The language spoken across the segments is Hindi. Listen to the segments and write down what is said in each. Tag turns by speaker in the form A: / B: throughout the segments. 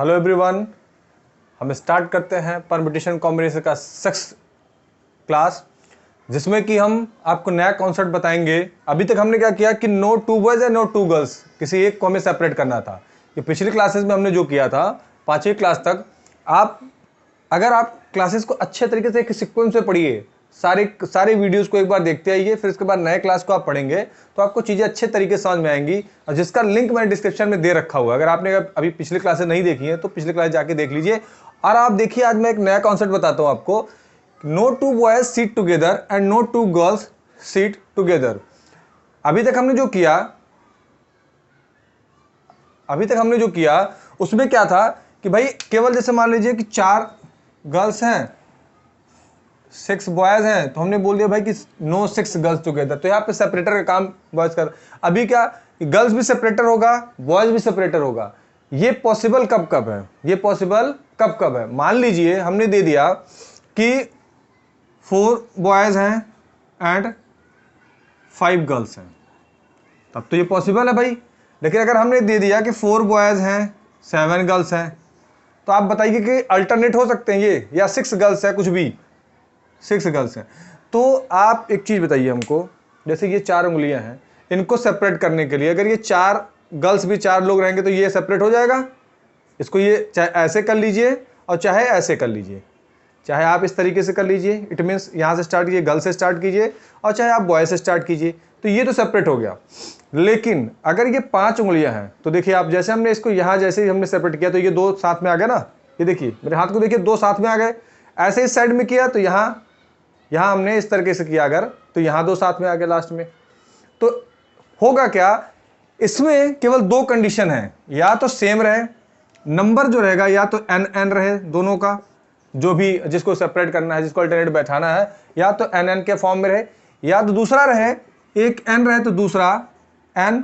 A: हेलो एवरीवन, हम स्टार्ट करते हैं परम्यूटेशन कॉम्बिनेशन का 6th क्लास, जिसमें कि हम आपको नया कॉन्सेप्ट बताएंगे। अभी तक हमने क्या किया कि no two boys and no two girls, किसी एक को हमें सेपरेट करना था। ये पिछली क्लासेस में हमने जो किया था 5वीं क्लास तक। अगर आप क्लासेस को अच्छे तरीके से एक सीक्वेंस में पढ़िए, सारे वीडियोस को एक बार देखते आइए, फिर उसके बाद नए क्लास को आप पढ़ेंगे तो आपको चीज़ें अच्छे तरीके से समझ में आएंगी, और जिसका लिंक मैंने डिस्क्रिप्शन में दे रखा हुआ है। अगर आपने अभी पिछली क्लासेस नहीं देखी है तो पिछली क्लास जाके देख लीजिए। और आप देखिए, आज मैं एक नया कॉन्सेप्ट बताता हूँ आपको। No two boys sit together and no two girls sit together. अभी तक हमने जो किया उसमें क्या था कि भाई केवल जैसे मान लीजिए कि 4 गर्ल्स हैं 6 बॉयज हैं, तो हमने बोल दिया भाई कि नो 6 गर्ल्स टुगेदर। तो यहाँ पे सेपरेटर का काम बॉयज कर। अभी क्या, गर्ल्स भी सेपरेटर होगा, बॉयज भी सेपरेटर होगा। ये पॉसिबल कब कब है? मान लीजिए हमने दे दिया कि 4 बॉयज हैं एंड 5 गर्ल्स हैं, तब तो ये पॉसिबल है भाई। लेकिन अगर हमने दे दिया कि 4 बॉयज हैं 7 गर्ल्स हैं, तो आप बताइए कि अल्टरनेट हो सकते हैं ये, या 6 गर्ल्स है, कुछ भी 6 गर्ल्स हैं। तो आप एक चीज़ बताइए हमको, जैसे ये 4 उंगलियां हैं, इनको सेपरेट करने के लिए अगर ये 4 गर्ल्स भी 4 लोग रहेंगे तो ये सेपरेट हो जाएगा। इसको ये चाहे ऐसे कर लीजिए और चाहे ऐसे कर लीजिए, चाहे आप इस तरीके से कर लीजिए, इट मीन्स यहाँ से स्टार्ट कीजिए, गर्ल से स्टार्ट कीजिए, और चाहे आप बॉय से स्टार्ट कीजिए, तो ये तो सेपरेट हो गया। लेकिन अगर ये 5 उंगलियां हैं तो देखिए आप, जैसे हमने इसको यहाँ जैसे ही हमने सेपरेट किया तो ये 2 साथ में आ गए ना। ये देखिए मेरे हाथ को देखिए, 2 साथ में आ गए। ऐसे इस साइड में किया तो यहाँ हमने इस तरीके से किया अगर, तो यहाँ 2 साथ में आ गए लास्ट में। तो होगा क्या, इसमें केवल 2 कंडीशन है, या तो सेम रहे नंबर जो रहेगा, या तो n रहे दोनों का, जो भी जिसको सेपरेट करना है, जिसको अल्टरनेट बैठाना है, या तो n के फॉर्म में रहे, या तो दूसरा रहे, एक n रहे तो दूसरा n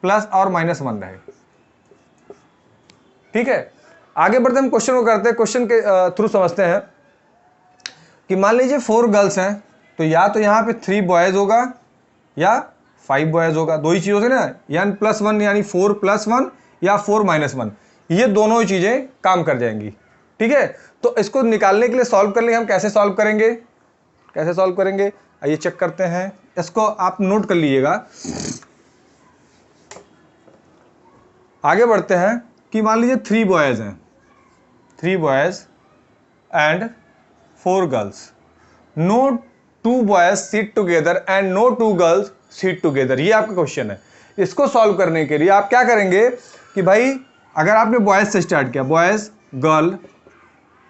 A: प्लस और -1 रहे। ठीक है, आगे बढ़ते हम क्वेश्चन को करते हैं, क्वेश्चन के थ्रू समझते हैं कि मान लीजिए 4 गर्ल्स हैं, तो या तो यहाँ पे 3 बॉयज होगा या 5 बॉयज होगा। दो ही चीज होगी ना, n+1 यानी 4+1 या 4-1, ये दोनों ही चीजें काम कर जाएंगी। ठीक है, तो इसको निकालने के लिए, सॉल्व करने के लिए हम कैसे सॉल्व करेंगे, आइए चेक करते हैं। इसको आप नोट कर लीजिएगा। आगे बढ़ते हैं कि मान लीजिए 3 बॉयज हैं, 3 boys and 4 girls. No 2 boys sit together and no 2 girls sit together, ये आपका क्वेश्चन है। इसको सॉल्व करने के लिए आप क्या करेंगे कि भाई, अगर आपने बॉयज से स्टार्ट किया, बॉयज गर्ल,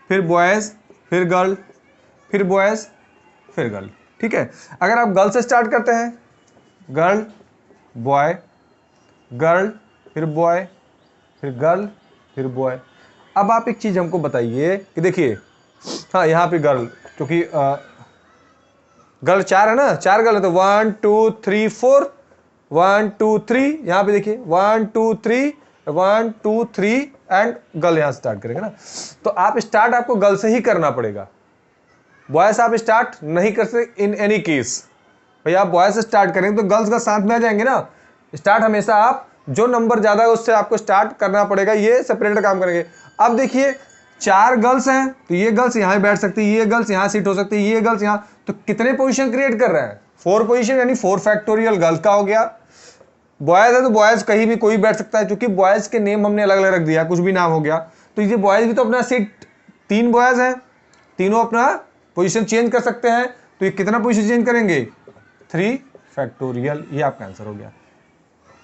A: फिर बॉयज, फिर गर्ल, फिर बॉयज, फिर गर्ल। ठीक है, अगर आप गर्ल से स्टार्ट करते हैं, गर्ल बॉय, गर्ल फिर बॉय, फिर गर्ल, फिर बॉय। अब आप एक चीज हमको बताइए कि देखिए, हाँ यहाँ पे गर्ल, क्योंकि गर्ल 4 है ना, 4 गर्ल है, तो 1 2 3 4, 1 2 3, यहाँ पे देखिए 1 2 3, 1 2 3 एंड गर्ल यहाँ स्टार्ट करेंगे ना। तो आप स्टार्ट आपको गर्ल से ही करना पड़ेगा, बॉय से आप स्टार्ट नहीं कर सकते इन एनी केस। भाई आप बॉय से स्टार्ट करेंगे तो गर्ल्स का साथ में आ जाएंगे ना। स्टार्ट हमेशा आप, जो नंबर ज्यादा है उससे आपको स्टार्ट करना पड़ेगा, ये सेपरेटर काम करेंगे। अब देखिए 4 गर्ल्स हैं, तो ये गर्ल्स यहाँ बैठ सकती है, ये गर्ल्स यहाँ सीट हो सकती है, ये गर्ल्स यहाँ, तो कितने पोजीशन क्रिएट कर रहे हैं? 4 पोजीशन, यानी 4 फैक्टोरियल गर्ल्स का हो गया। बॉयज है तो बॉयज कहीं भी कोई बैठ सकता है, क्योंकि बॉयज के नेम हमने अलग अलग रख दिया, कुछ भी नाम हो गया। तो ये बॉयज भी तो अपना सीट, 3 बॉयज हैं, तीनों अपना पोजीशन चेंज कर सकते हैं, तो ये कितना पोजीशन चेंज करेंगे? 3 फैक्टोरियल, ये आपका आंसर हो गया।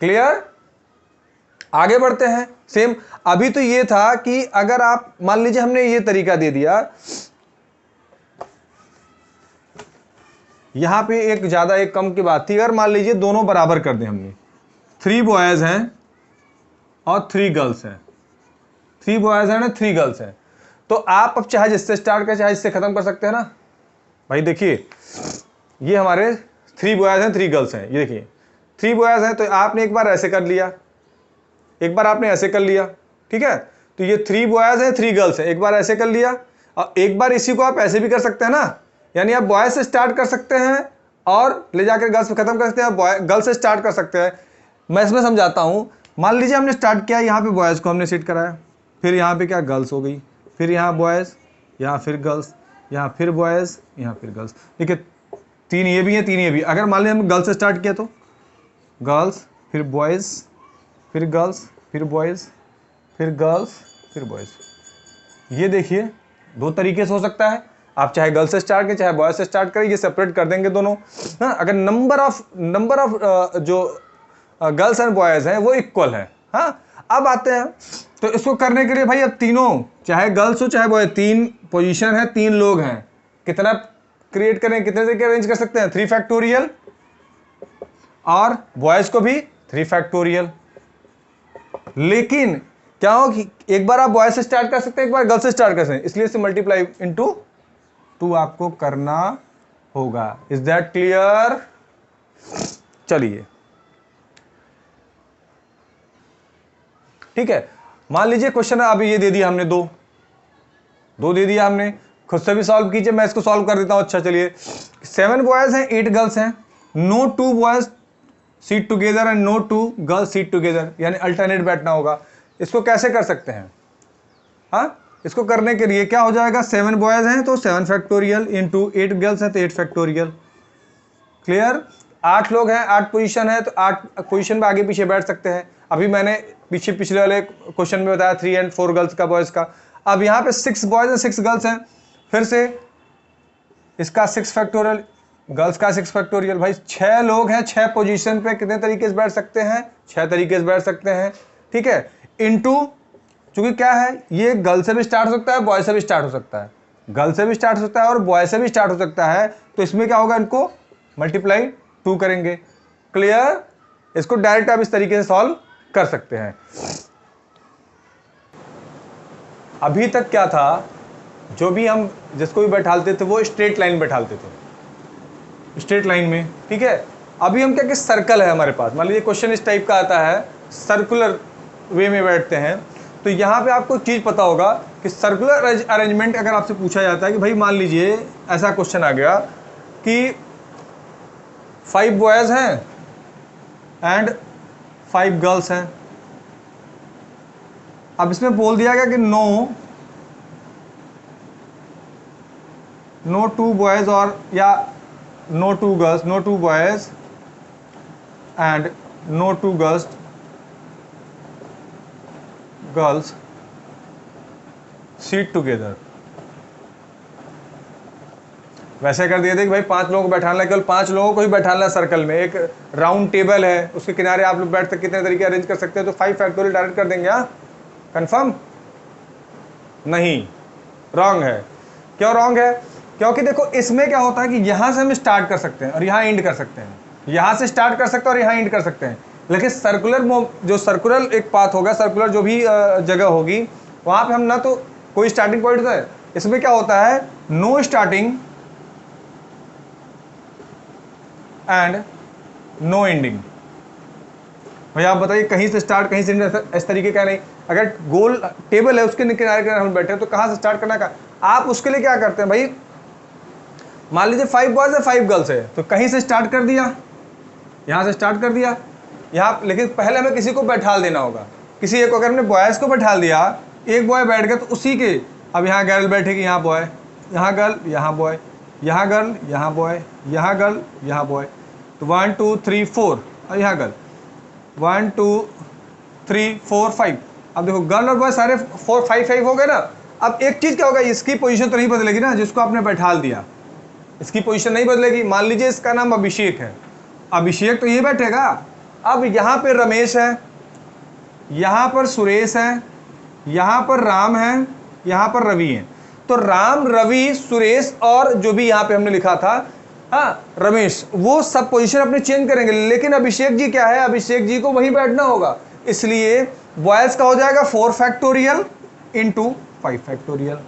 A: क्लियर? आगे बढ़ते हैं। सेम, अभी तो ये था कि अगर आप मान लीजिए हमने ये तरीका दे दिया, यहां पे एक ज्यादा एक कम की बात थी। अगर मान लीजिए दोनों बराबर कर दें हमने, 3 बॉयज हैं और 3 गर्ल्स हैं, 3 बॉयज हैं ना 3 गर्ल्स हैं, तो आप अब चाहे जिससे स्टार्ट करें चाहे जिससे खत्म कर सकते हैं ना। भाई देखिए, ये हमारे 3 बॉयज हैं 3 गर्ल्स हैं, ये देखिए 3 बॉयज हैं, तो आपने एक बार ऐसे कर लिया, एक बार आपने ऐसे कर लिया। ठीक है, तो ये 3 बॉयज हैं 3 गर्ल्स हैं, एक बार ऐसे कर लिया, और एक बार इसी को आप ऐसे भी कर सकते हैं ना, यानी आप बॉयज से स्टार्ट कर सकते हैं और ले जाकर गर्ल्स पे खत्म कर सकते हैं, गर्ल्स से स्टार्ट कर सकते हैं। मैं इसमें समझाता हूं। मान लीजिए हमने स्टार्ट किया, यहाँ पे बॉयज को हमने सीट कराया, फिर यहाँ पे क्या गर्ल्स हो गई, फिर यहाँ बॉयज़, यहाँ फिर गर्ल्स, यहाँ फिर बॉयज़, यहाँ फिर गर्ल्स। ठीक है, 3 ये भी है 3 ये भी। अगर मान लिया हम गर्ल्स से स्टार्ट किया तो गर्ल्स फिर बॉयज़ फिर गर्ल्स फिर बॉयज़ फिर गर्ल्स फिर बॉयज़। ये देखिए 2 तरीके से हो सकता है, आप चाहे गर्ल्स से स्टार्ट करें चाहे बॉयज़ से स्टार्ट करें, ये सेपरेट कर देंगे दोनों। हाँ, अगर नंबर ऑफ जो गर्ल्स एंड बॉयज़ हैं वो इक्वल है। हाँ, अब आते हैं तो इसको करने के लिए भाई अब तीनों, चाहे गर्ल्स हो चाहे बॉय, 3 पोजीशन है, 3 लोग हैं, कितना क्रिएट करें, कितने तरीके अरेंज कर सकते हैं, 3 फैक्टोरियल, और बॉयज को भी 3 फैक्टोरियल। लेकिन क्या हो कि एक बार आप बॉयज से स्टार्ट कर सकते हैं, एक बार गर्ल्स से स्टार्ट कर सकते हैं, इसलिए इसे मल्टीप्लाई इनटू 2 आपको करना होगा। Is that clear? चलिए ठीक है, मान लीजिए क्वेश्चन अभी ये दे दिया हमने, 2 दे दिया हमने, खुद से भी सॉल्व कीजिए, मैं इसको सॉल्व कर देता हूं। अच्छा चलिए, 7 बॉयज हैं 8 गर्ल्स हैं, no 2 boys sit together and no 2 girls sit together, यानी अल्टरनेट बैठना होगा। इसको कैसे कर सकते हैं? हाँ, इसको करने के लिए क्या हो जाएगा, 7 बॉयज हैं तो 7 फैक्टोरियल इंटू 8 गर्ल्स हैं तो 8 फैक्टोरियल। क्लियर? 8 लोग हैं, 8 पोजीशन है तो 8 पोजीशन में आगे पीछे बैठ सकते हैं। अभी मैंने पिछले वाले क्वेश्चन में बताया 3 and 4 गर्ल्स का, बॉयज का। अब यहाँ पे 6 बॉयज हैं 6 गर्ल्स हैं, फिर से इसका 6 फैक्टोरियल, गर्ल्स का 6 फैक्टोरियल। भाई 6 लोग हैं, 6 पोजीशन पे कितने तरीके से बैठ सकते हैं, 6 तरीके से बैठ सकते हैं। ठीक है, इनटू, चूंकि क्या है, ये गर्ल से भी स्टार्ट हो सकता है, बॉय से भी स्टार्ट हो सकता है, गर्ल से भी स्टार्ट हो सकता है और बॉय से भी स्टार्ट हो सकता है, तो इसमें क्या होगा, इनको मल्टीप्लाई 2 करेंगे। क्लियर? इसको डायरेक्ट आप इस तरीके से सॉल्व कर सकते हैं। अभी तक क्या था, जो भी हम जिसको भी बैठालते थे वो स्ट्रेट लाइन बैठालते थे, स्ट्रेट लाइन में। ठीक है, अभी हम क्या कि सर्कल है हमारे पास, मान लीजिए क्वेश्चन इस टाइप का आता है, सर्कुलर वे में बैठते हैं, तो यहाँ पे आपको चीज़ पता होगा कि सर्कुलर अरेंजमेंट अगर आपसे पूछा जाता है कि भाई मान लीजिए ऐसा क्वेश्चन आ गया कि 5 बॉयज़ हैं एंड 5 गर्ल्स हैं। अब इसमें बोल दिया गया कि नो 2 बॉयज और या no 2 girls, no 2 boys and no 2 girls sit together. वैसे कर दिए थे कि भाई 5 लोगों को बैठाना है, केवल 5 लोगों को ही बैठाना है सर्कल में, एक राउंड टेबल है, उसके किनारे आप लोग बैठ सकते, कितने तरीके अरेंज कर सकते हैं, तो 5 फैक्टोरियल डायरेक्ट कर देंगे। हाँ, कंफर्म? नहीं, रॉन्ग है। क्यों रॉन्ग है? क्योंकि देखो इसमें क्या होता है कि यहां से हम स्टार्ट कर सकते हैं और यहां एंड कर सकते हैं, यहां से स्टार्ट कर सकते हैं और यहां एंड कर सकते हैं, लेकिन सर्कुलर जो सर्कुलर एक पाथ होगा, सर्कुलर जो भी जगह होगी, वहां पे हम ना तो कोई स्टार्टिंग पॉइंट होता है, इसमें क्या होता है, no starting and no ending. भैया आप बताइए, कहीं से स्टार्ट कहीं से एंड, इस तरीके का नहीं। अगर गोल टेबल है उसके किनारे किनारे हम बैठे हैं तो कहाँ से स्टार्ट करना का, आप उसके लिए क्या करते हैं भाई, मान लीजिए 5 बॉयज है 5 गर्ल्स है, तो कहीं से स्टार्ट कर दिया, यहाँ से स्टार्ट कर दिया यहाँ, लेकिन पहले हमें किसी को बैठाल देना होगा, किसी एक को। अगर हमने बॉयज़ को बैठाल दिया, एक बॉय बैठ गया तो उसी के, अब यहाँ गर्ल बैठेगी, यहाँ बॉय, यहाँ गर्ल, यहाँ बॉय, यहाँ गर्ल, यहाँ बॉय, यहाँ गर्ल, यहाँ बॉय, तो 1 2 3 4, और यहाँ गर्ल 1 2 3 4 5। अब देखो गर्ल और बॉय सारे 4 5 5 हो गए ना। अब एक चीज़ क्या होगा, इसकी पोजीशन तो नहीं बदलेगी ना, जिसको आपने बैठाल दिया इसकी पोजीशन नहीं बदलेगी। मान लीजिए इसका नाम अभिषेक है, अभिषेक तो ये बैठेगा। अब यहाँ पे रमेश है, यहाँ पर सुरेश है, यहाँ पर राम है, यहाँ पर रवि है, तो राम रवि सुरेश और जो भी यहाँ पे हमने लिखा था, हाँ रमेश, वो सब पोजीशन अपने चेंज करेंगे, लेकिन अभिषेक जी क्या है, अभिषेक जी को वहीं बैठना होगा, इसलिए बॉयज का हो जाएगा 4 फैक्टोरियल इंटू 5 फैक्टोरियल,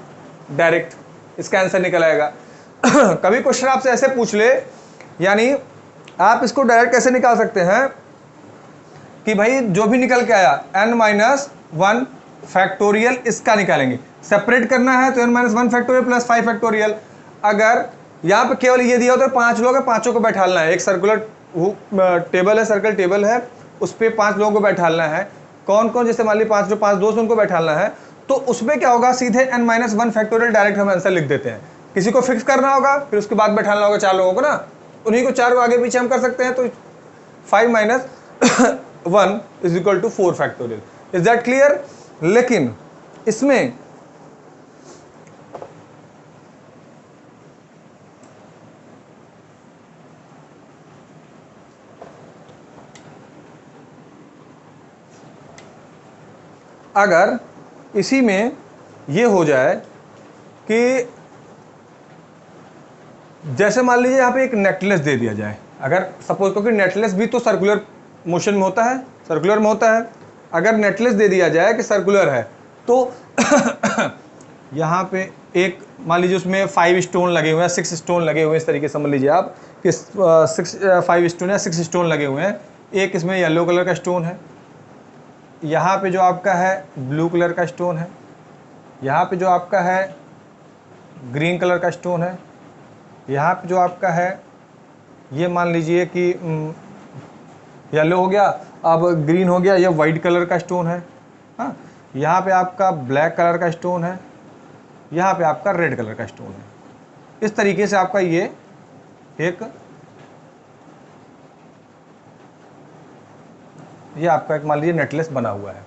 A: डायरेक्ट इसका आंसर निकल आएगा। कभी क्वेश्चन आपसे ऐसे पूछ ले, यानी आप इसको डायरेक्ट कैसे निकाल सकते हैं कि भाई जो भी निकल के आया n-1 फैक्टोरियल, इसका निकालेंगे। सेपरेट करना है तो n-1 फैक्टोरियल प्लस 5 फैक्टोरियल। अगर यहाँ पे केवल ये दिया होता है 5 लोग हैं, 5 को बैठालना है, एक सर्कुलर टेबल है, सर्कल टेबल है, उस पर 5 लोगों को बैठालना है। कौन कौन, जैसे मान ली 5 जो 5 दोस्त उनको बैठालना है, तो उसमें क्या होगा, सीधे n-1 फैक्टोरियल डायरेक्ट हम आंसर लिख देते हैं। किसी को फिक्स करना होगा, फिर उसके बाद बैठाना होगा 4 लोगों को ना, उन्हीं को 4 को आगे पीछे हम कर सकते हैं। तो 5 - 1 = 4 फैक्टोरियल। Is that clear? लेकिन इसमें अगर इसी में ये हो जाए कि जैसे मान लीजिए यहाँ पे एक नेटलेस दे दिया जाए, अगर सपोज, क्योंकि नेटलेस भी तो सर्कुलर मोशन में होता है, सर्कुलर में होता है। अगर नेटलेस दे दिया जाए कि सर्कुलर है, तो यहाँ पे एक मान लीजिए उसमें 5 स्टोन लगे हुए हैं, 6 स्टोन लगे हुए हैं, इस तरीके से समझ लीजिए आप कि 5 स्टोन या 6 स्टोन लगे हुए हैं। एक इसमें येलो कलर का स्टोन है, यहाँ पे जो आपका है ब्लू कलर का स्टोन है, यहाँ पे जो आपका है ग्रीन कलर का स्टोन है, यहाँ पे जो आपका है ये मान लीजिए कि येलो हो गया, अब ग्रीन हो गया, ये वाइट कलर का स्टोन है। हाँ, यहाँ पे आपका ब्लैक कलर का स्टोन है, यहाँ पे आपका रेड कलर का स्टोन है। इस तरीके से आपका ये आपका एक मान लीजिए नेकलेस बना हुआ है।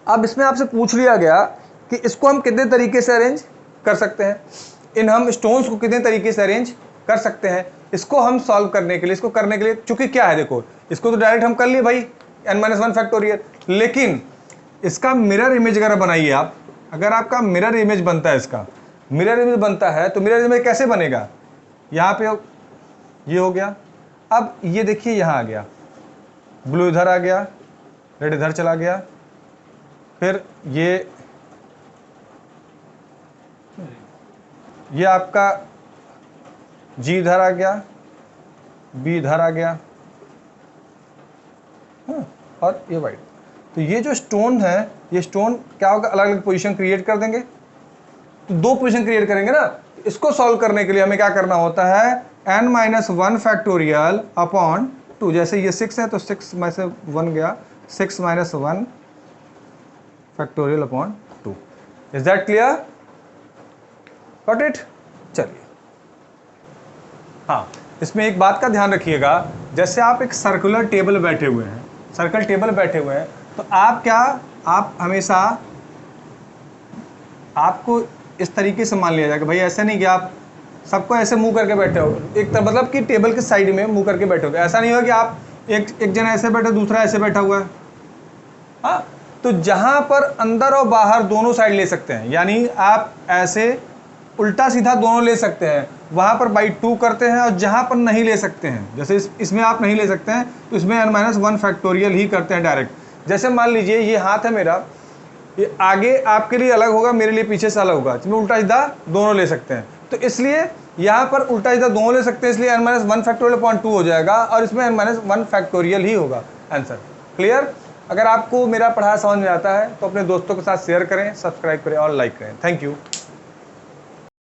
A: अब इसमें आपसे पूछ लिया गया कि इसको हम कितने तरीके से अरेंज कर सकते हैं, इन हम स्टोन्स को कितने तरीके से अरेंज कर सकते हैं। इसको हम सॉल्व करने के लिए, इसको करने के लिए, चूंकि क्या है देखो, इसको तो डायरेक्ट हम कर लिए भाई n-1 फैक्टोरियल, लेकिन इसका मिरर इमेज अगर बनाइए आप, अगर आपका मिरर इमेज बनता है, इसका मिरर इमेज बनता है, तो मिरर इमेज कैसे बनेगा, यहाँ पे ये हो गया। अब ये देखिए यहाँ आ गया, ब्लू इधर आ गया, रेड इधर चला गया, फिर ये आपका जी इधर आ गया, बी इधर आ गया, और ये वाइट। तो ये जो स्टोन है, ये स्टोन क्या होगा, अलग अलग पोजीशन क्रिएट कर देंगे। तो 2 पोजीशन क्रिएट करेंगे ना। इसको सॉल्व करने के लिए हमें क्या करना होता है, n-1 फैक्टोरियल अपॉन 2। जैसे ये 6 है तो 6 में से 1 गया, 6 - 1 factorial upon 2। Is that clear? Got it? चलिए, हाँ, इसमें एक बात का ध्यान रखिएगा, जैसे आप एक सर्कुलर टेबल बैठे हुए हैं, सर्कल टेबल बैठे हुए हैं, तो आप हमेशा आपको इस तरीके से मान लिया जाएगा भाई, ऐसे नहीं कि आप सबको ऐसे मुंह करके बैठे हो, एक तरफ मतलब कि टेबल के साइड में मुंह करके बैठे हो। ऐसा नहीं होगा कि आप एक जन ऐसे बैठे, दूसरा ऐसे बैठा हुआ है। हाँ, तो जहां पर अंदर और बाहर दोनों साइड ले सकते हैं, यानी आप ऐसे उल्टा सीधा दोनों ले सकते हैं, वहां पर बाई 2 करते हैं, और जहां पर नहीं ले सकते हैं, जैसे इसमें आप नहीं ले सकते हैं, तो इसमें n-1 फैक्टोरियल ही करते हैं डायरेक्ट। जैसे मान लीजिए ये हाथ है मेरा, ये आगे आपके लिए अलग होगा, मेरे लिए पीछे से अलग होगा, इसमें उल्टा सीधा दोनों ले सकते हैं। तो इसलिए यहाँ पर उल्टा सीधा दोनों ले सकते हैं, इसलिए n-1 फैक्टोरियल अपॉन 2 हो जाएगा, और इसमें n-1 फैक्टोरियल ही होगा आंसर। क्लियर? अगर आपको मेरा पढ़ाया समझ में आता है तो अपने दोस्तों के साथ शेयर करें, सब्सक्राइब करें और लाइक करें। Thank you.